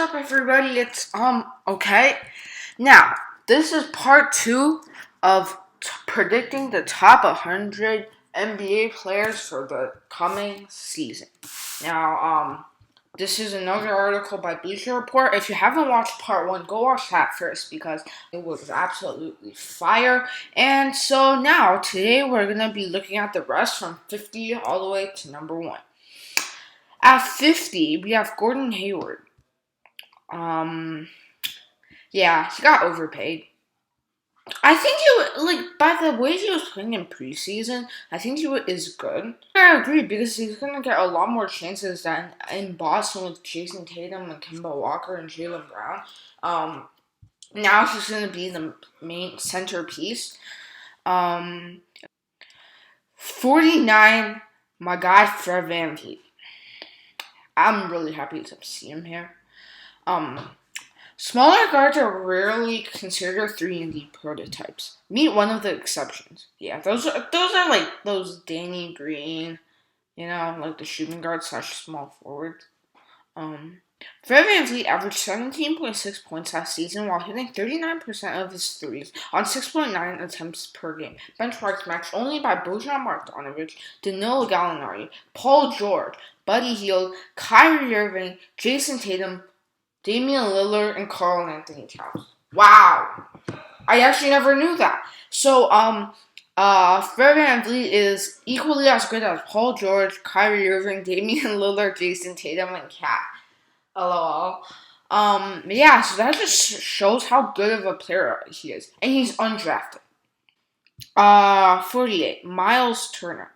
up, everybody? It's okay. Now, this is part 2 of predicting the top 100 NBA players for the coming season. Now, this is another article by Bleacher Report. If you haven't watched part 1, go watch that first because it was absolutely fire. And so now, today we're going to be looking at the rest from 50 all the way to number 1. At 50, we have Gordon Hayward. Yeah, he got overpaid. I think by the way he was playing in preseason, I think is good. I agree because he's going to get a lot more chances than in Boston with Jason Tatum and Kemba Walker and Jaylen Brown. Now he's going to be the main centerpiece. 49, my guy Fred VanVleet. I'm really happy to see him here. Smaller guards are rarely considered 3-and-D prototypes. Meet one of the exceptions. Yeah, those are like those Danny Green, like the shooting guard / small forward. Fred VanVleet averaged 17.6 points last season while hitting 39% of his threes on 6.9 attempts per game. Benchmarks matched only by Bojan Marjanovic, Danilo Gallinari, Paul George, Buddy Hield, Kyrie Irving, Jason Tatum, Damian Lillard, and Karl-Anthony Towns. Wow. I actually never knew that. So, Fred VanVleet is equally as good as Paul George, Kyrie Irving, Damian Lillard, Jason Tatum, and Cat. LOL. Yeah, so that just shows how good of a player he is. And he's undrafted. 48, Miles Turner.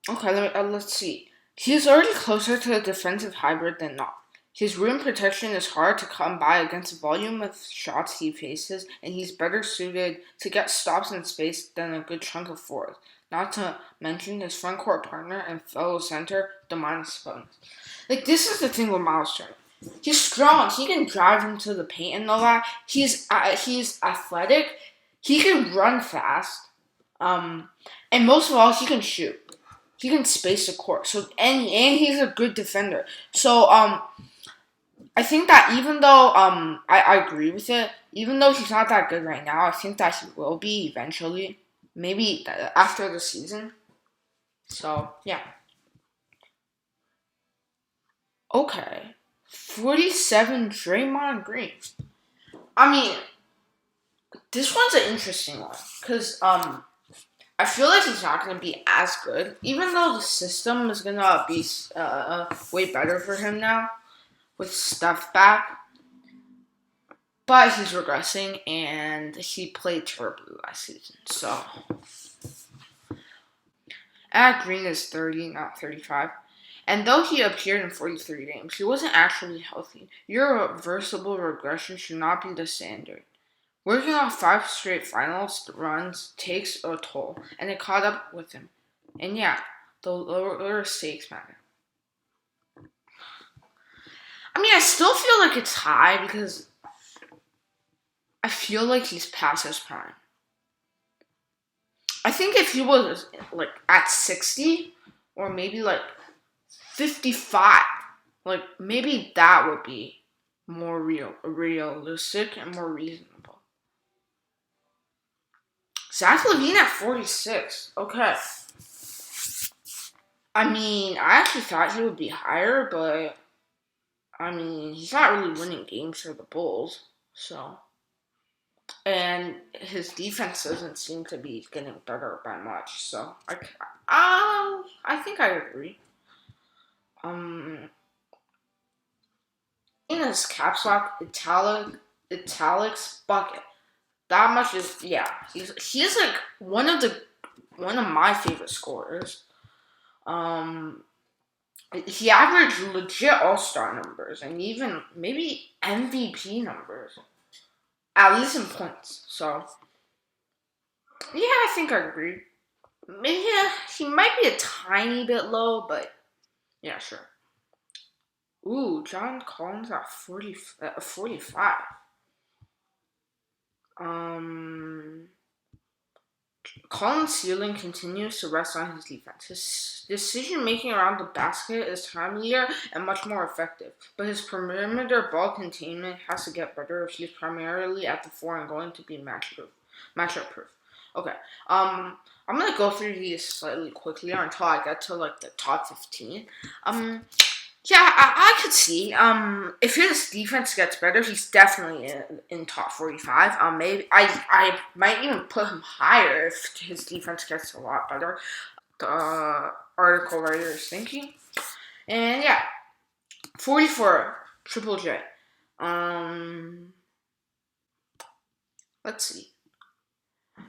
Okay, let's see. He's already closer to a defensive hybrid than not. His rim protection is hard to come by against the volume of shots he faces, and he's better suited to get stops in space than a good chunk of forwards. Not to mention his frontcourt partner and fellow center, Domantas Sabonis. This is the thing with Miles Turner. He's strong. He can drive into the paint and all that. He's athletic. He can run fast. And most of all, he can shoot. He can space the court. So and he's a good defender. So I think that even though I agree with it, even though he's not that good right now, I think that he will be eventually, maybe after the season. So yeah. Okay, 47, Draymond Green. I mean, this one's an interesting one because I feel like he's not going to be as good, even though the system is going to be way better for him now with Steph back. But he's regressing, and he played terribly last season. So, Green is 30, not 35. And though he appeared in 43 games, he wasn't actually healthy. Irreversible regression should not be the standard. Working on 5 straight finals runs takes a toll, and it caught up with him. And yeah, the lower stakes matter. I mean, I still feel like it's high because I feel like he's past his prime. I think if he was at 60 or maybe 55, maybe that would be more realistic and more reasonable. Zach LaVine at 46. Okay. I mean, I actually thought he would be higher, but I mean, he's not really winning games for the Bulls, so. And his defense doesn't seem to be getting better by much, so I think I agree. In his caps lock italics bucket. That much is he's one of my favorite scorers. He averaged legit all-star numbers and even maybe MVP numbers. At least in points. So yeah, I think I agree. Maybe he might be a tiny bit low, but yeah, sure. Ooh, John Collins at 45. Colin's ceiling continues to rest on his defense. His decision making around the basket is timelier and much more effective, but his perimeter ball containment has to get better if he's primarily at the four and going to be matchup proof. Okay, I'm gonna go through these slightly quickly until I get to like the top 15. Yeah, I could see. If his defense gets better, he's definitely in top 45. Maybe I might even put him higher if his defense gets a lot better. The article writer is thinking, and yeah, 44 Triple J. Let's see.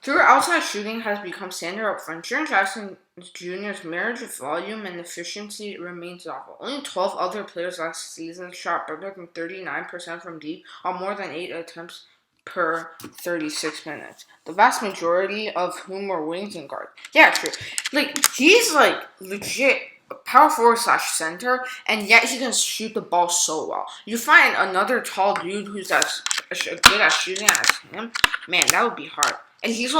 Through outside shooting has become standard up front, Jaren Jackson Jr.'s marriage of volume and efficiency remains awful. Only 12 other players last season shot better than 39% from deep on more than 8 attempts per 36 minutes. The vast majority of whom were wings and guards. Yeah, true. Like, he's like legit power forward / center, and yet he can shoot the ball so well. You find another tall dude who's as good at shooting as him, man, that would be hard. And he was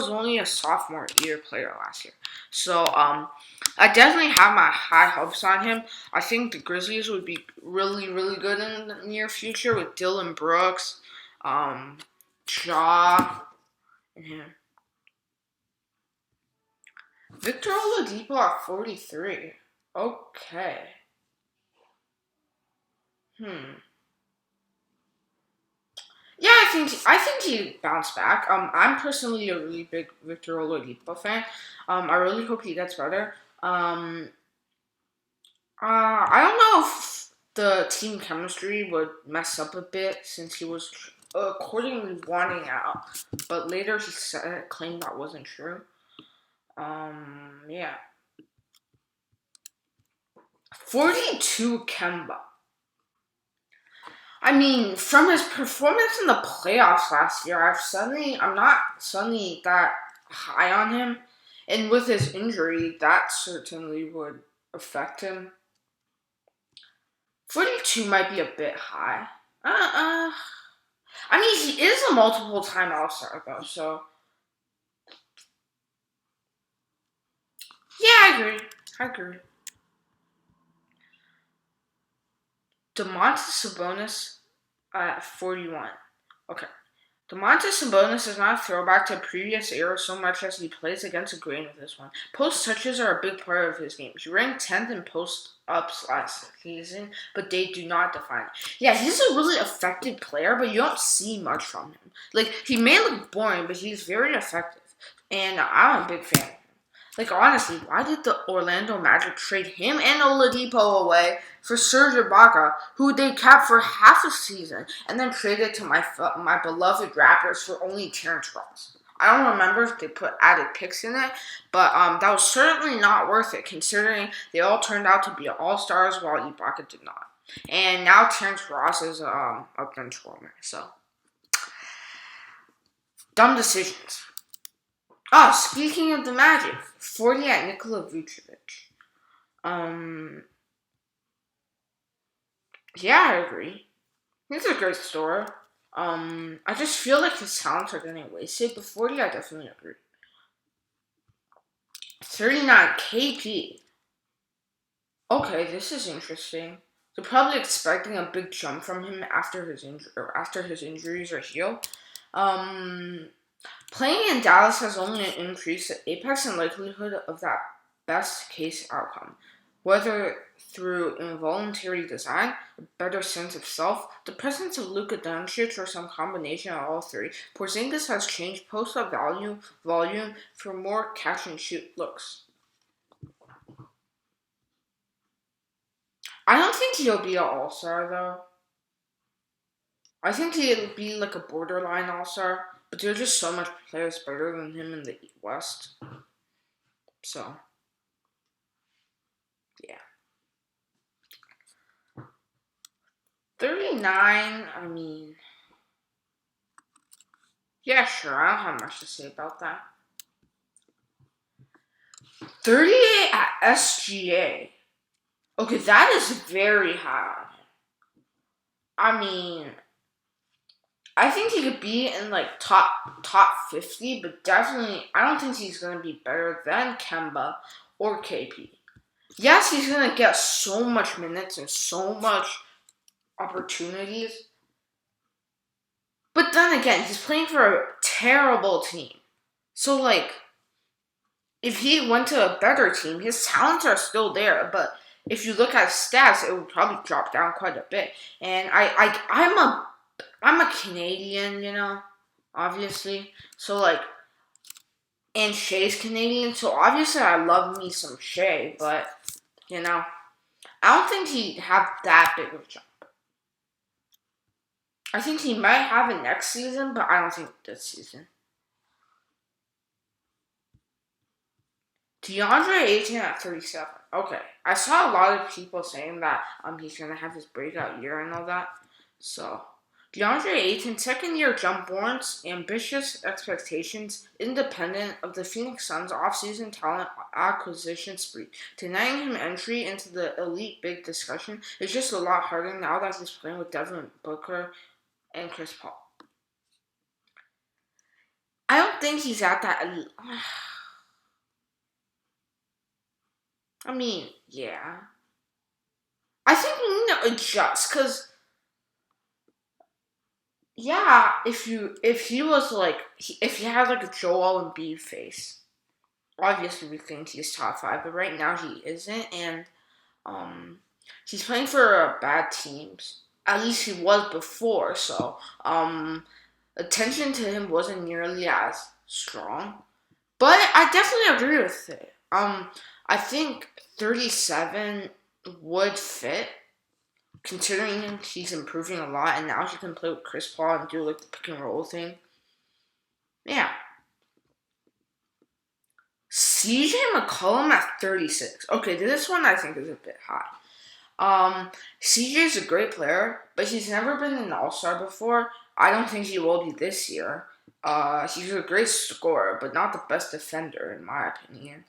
only a sophomore year player last year. So I definitely have my high hopes on him. I think the Grizzlies would be really, really good in the near future with Dylan Brooks, Ja, and him. Victor Oladipo at 43. Okay. Yeah, I think he bounced back. I'm personally a really big Victor Oladipo fan. I really hope he gets better. I don't know if the team chemistry would mess up a bit since he was accordingly wanting out, but later he claimed that wasn't true. Yeah. 42 Kemba. I mean, from his performance in the playoffs last year, I'm not suddenly that high on him, and with his injury, that certainly would affect him. 42 might be a bit high. I mean, he is a multiple-time All-Star though, so yeah, I agree. Domantas Sabonis at 41. Okay. Domantas Sabonis is not a throwback to a previous era so much as he plays against the grain with this one. Post touches are a big part of his game. He ranked 10th in post ups last season, but they do not define it. Yeah, he's a really effective player, but you don't see much from him. Like, he may look boring, but he's very effective. And I'm a big fan. Like, honestly, why did the Orlando Magic trade him and Oladipo away for Serge Ibaka, who they kept for half a season, and then traded to my beloved Raptors for only Terrence Ross? I don't remember if they put added picks in it, but that was certainly not worth it, considering they all turned out to be all-stars while Ibaka did not. And now Terrence Ross is a bench warmer, so dumb decisions. Oh, speaking of the Magic, 40 at Nikola Vucevic. Yeah, I agree. He's a great scorer. I just feel like his talents are getting wasted, but 40, I definitely agree. 39, KP. Okay, this is interesting. They're probably expecting a big jump from him after his injuries are healed. Playing in Dallas has only increased the apex and likelihood of that best case outcome. Whether through involuntary design, a better sense of self, the presence of Luka Doncic, or some combination of all three, Porzingis has changed post-up volume for more catch-and-shoot looks. I don't think he'll be an all-star, though. I think he'll be like a borderline all-star, but there are just so much players better than him in the West. So, yeah. 39, I mean, yeah, sure, I don't have much to say about that. 38 at SGA. Okay, that is very high on him. I mean, I think he could be in like top 50, but definitely I don't think he's gonna be better than Kemba or KP. Yes, he's gonna get so much minutes and so much opportunities, but then again, he's playing for a terrible team. So like, if he went to a better team, his talents are still there, but if you look at stats, it would probably drop down quite a bit. And I'm a Canadian, obviously. So like, and Shea's Canadian, so obviously I love me some Shea, but I don't think he'd have that big of a jump. I think he might have it next season, but I don't think this season. DeAndre Ayton at 37. Okay, I saw a lot of people saying that he's gonna have his breakout year and all that. So DeAndre Ayton, second year jump warrants ambitious expectations, independent of the Phoenix Suns offseason talent acquisition spree. Denying him entry into the elite big discussion is just a lot harder now that he's playing with Devin Booker and Chris Paul. I don't think he's at that elite. I mean, yeah. I think we need to adjust because, yeah, if he was like if he had like a Joel Embiid face, obviously we think he's top 5, but right now he isn't, and he's playing for bad teams. At least he was before, so attention to him wasn't nearly as strong. But I definitely agree with it. I think 37 would fit, considering he's improving a lot, and now he can play with Chris Paul and do like the pick and roll thing. Yeah. CJ McCollum at 36. Okay, this one I think is a bit high. CJ is a great player, but he's never been an all-star before. I don't think he will be this year. He's a great scorer, but not the best defender, in my opinion.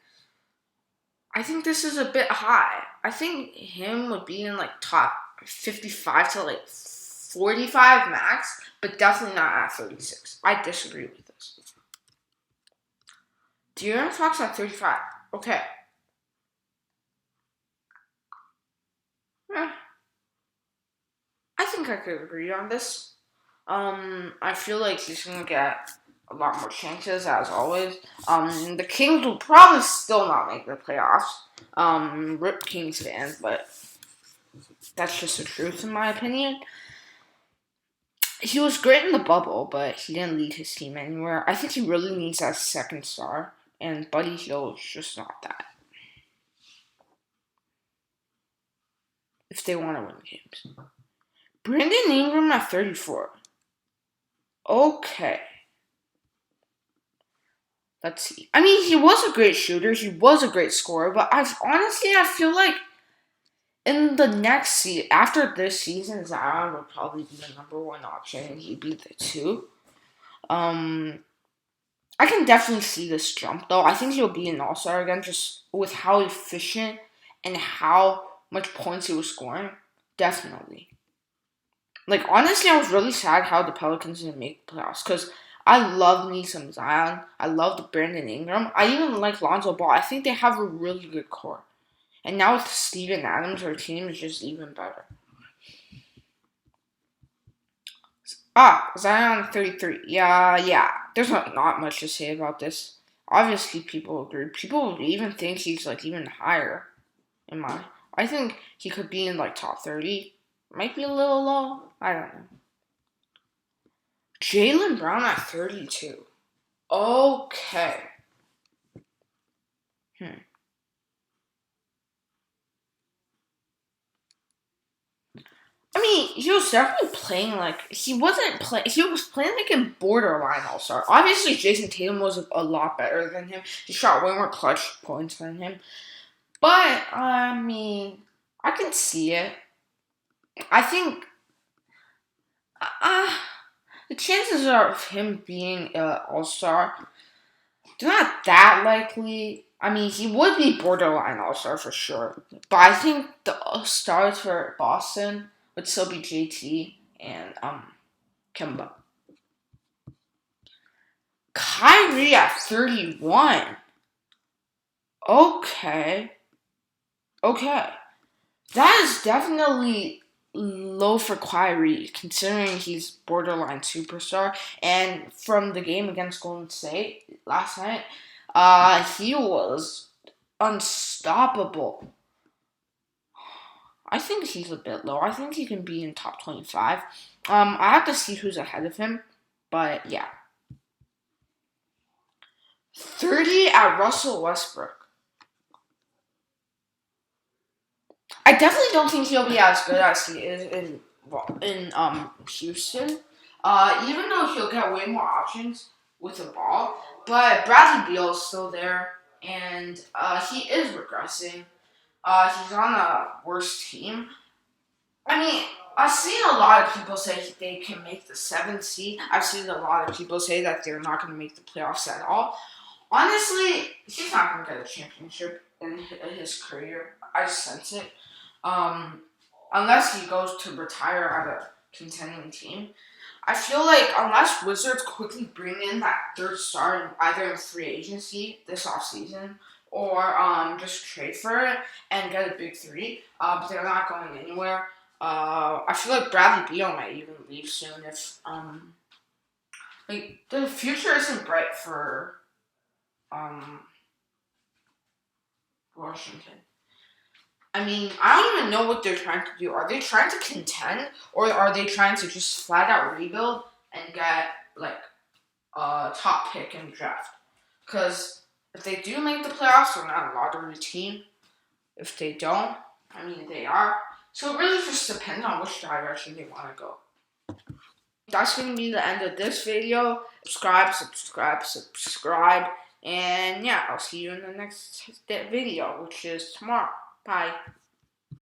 I think this is a bit high. I think him would be in like top 55 to like 45 max, but definitely not at 36. I disagree with this. De'Aaron Fox at 35. Okay. I think I could agree on this. I feel like he's gonna get a lot more chances as always. The Kings will probably still not make the playoffs. Rip Kings fans, but that's just the truth in my opinion. He was great in the bubble, but he didn't lead his team anywhere. I think he really needs that second star, and Buddy Hield's just not that. If they want to win games. Brandon Ingram at 34. Okay. Let's see. I mean, he was a great shooter. He was a great scorer. But I feel like in the next season, after this season, Zion would probably be the number 1 option, and he'd be the 2. I can definitely see this jump, though. I think he'll be an all-star again, just with how efficient and how much points he was scoring. Definitely. Like, honestly, I was really sad how the Pelicans didn't make the playoffs, because I love me some Zion. I love the Brandon Ingram. I even like Lonzo Ball. I think they have a really good core. And now with Steven Adams, our team is just even better. Zion 33. Yeah. There's not much to say about this. Obviously, people agree. People even think he's like even higher. I think he could be in like top 30. Might be a little low. I don't know. Jaylen Brown at 32. Okay. I mean, he was definitely playing like he wasn't playing. He was playing like in borderline all-star. Obviously, Jason Tatum was a lot better than him. He shot way more clutch points than him. But I mean, I can see it. I think the chances of him being an all-star, they're not that likely. I mean, he would be borderline all-star for sure. But I think the stars for Boston would still be JT and Kemba. Kyrie at 31. Okay. Okay. That is definitely low for Kyrie, considering he's borderline superstar. And from the game against Golden State last night, he was unstoppable. I think he's a bit low. I think he can be in top 25. I have to see who's ahead of him, but yeah. 30 at Russell Westbrook. I definitely don't think he'll be as good as he is in Houston. Even though he'll get way more options with the ball, but Bradley Beal is still there, and he is regressing. He's on a worse team. I mean, I've seen a lot of people say they can make the 7th seed. I've seen a lot of people say that they're not going to make the playoffs at all. Honestly, he's not going to get a championship in his career. I sense it. Unless he goes to retire at a contending team. I feel like unless Wizards quickly bring in that 3rd star in either in free agency this offseason or just trade for it and get a big 3, but they're not going anywhere. I feel like Bradley Beal might even leave soon if the future isn't bright for Washington. I mean, I don't even know what they're trying to do. Are they trying to contend, or are they trying to just flat out rebuild and get a top pick in the draft? Because if they do make the playoffs, they're not a lottery team. If they don't, I mean, they are. So it really just depends on which direction they want to go. That's going to be the end of this video. Subscribe. And yeah, I'll see you in the next video, which is tomorrow. Bye.